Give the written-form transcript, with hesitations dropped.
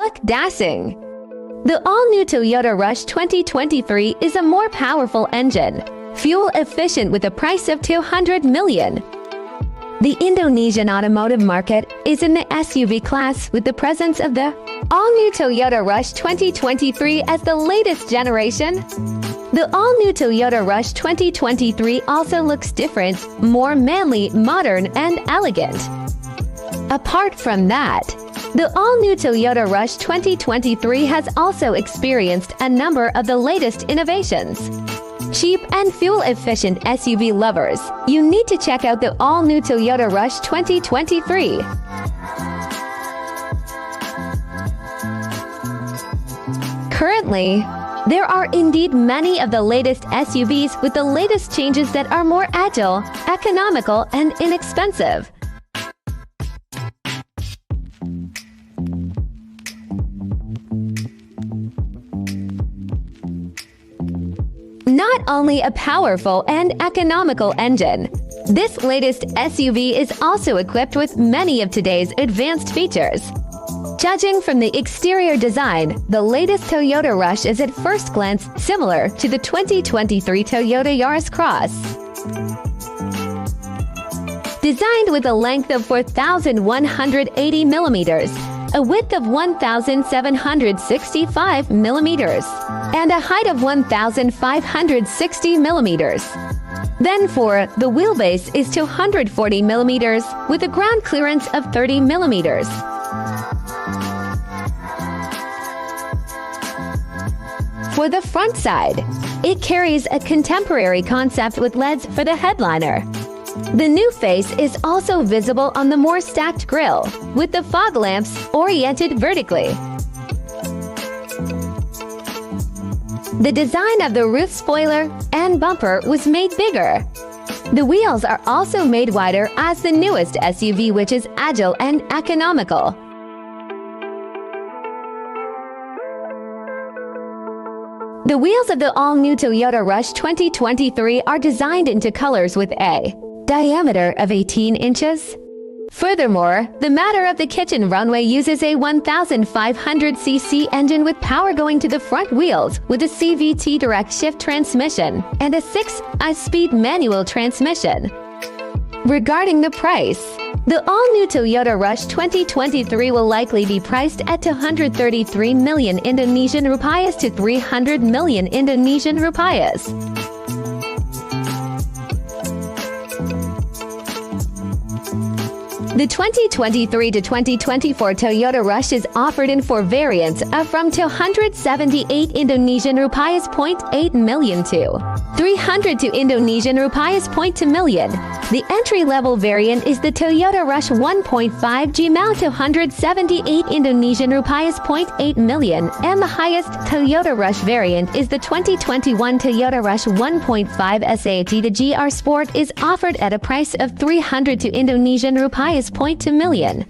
Look dashing! The all-new Toyota Rush 2023 is a more powerful engine, fuel-efficient with a price of $200 million. The Indonesian automotive market is in the SUV class with the presence of the all-new Toyota Rush 2023 as the latest generation. The all-new Toyota Rush 2023 also looks different, more manly, modern, and elegant. Apart from that, the all-new Toyota Rush 2023 has also experienced a number of the latest innovations. Cheap and fuel-efficient SUV lovers, you need to check out the all-new Toyota Rush 2023. Currently, there are indeed many of the latest SUVs with the latest changes that are more agile, economical, and inexpensive. Not only a powerful and economical engine, this latest SUV is also equipped with many of today's advanced features. Judging from the exterior design, the latest Toyota Rush is at first glance similar to the 2023 Toyota Yaris Cross. Designed with a length of 4,180 millimeters, a width of 1,765 millimeters, and a height of 1,560 millimeters. Then the wheelbase is 240 millimeters with a ground clearance of 30 millimeters. For the front side, it carries a contemporary concept with LEDs for the headliner. The new face is also visible on the more stacked grille, with the fog lamps oriented vertically. The design of the roof spoiler and bumper was made bigger. The wheels are also made wider as the newest SUV, which is agile and economical. The wheels of the all-new Toyota Rush 2023 are designed into colors with a diameter of 18 inches. Furthermore, the matter of the kitchen runway uses a 1,500cc engine with power going to the front wheels with a CVT direct shift transmission and a 6-speed manual transmission. Regarding the price, the all-new Toyota Rush 2023 will likely be priced at 233 million Indonesian rupiahs to 300 million Indonesian rupiahs. The 2023 to 2024 Toyota Rush is offered in 4 variants of from 278 Indonesian rupiahs 0.8 million to 300 to Indonesian rupiahs 0.2 million. The entry-level variant is the Toyota Rush 1.5G mount 278 Indonesian rupiahs 0.8 million, and the highest Toyota Rush variant is the 2021 Toyota Rush 1.5 SAT. The GR Sport is offered at a price of 300 to Indonesian rupiahs 0.2 million.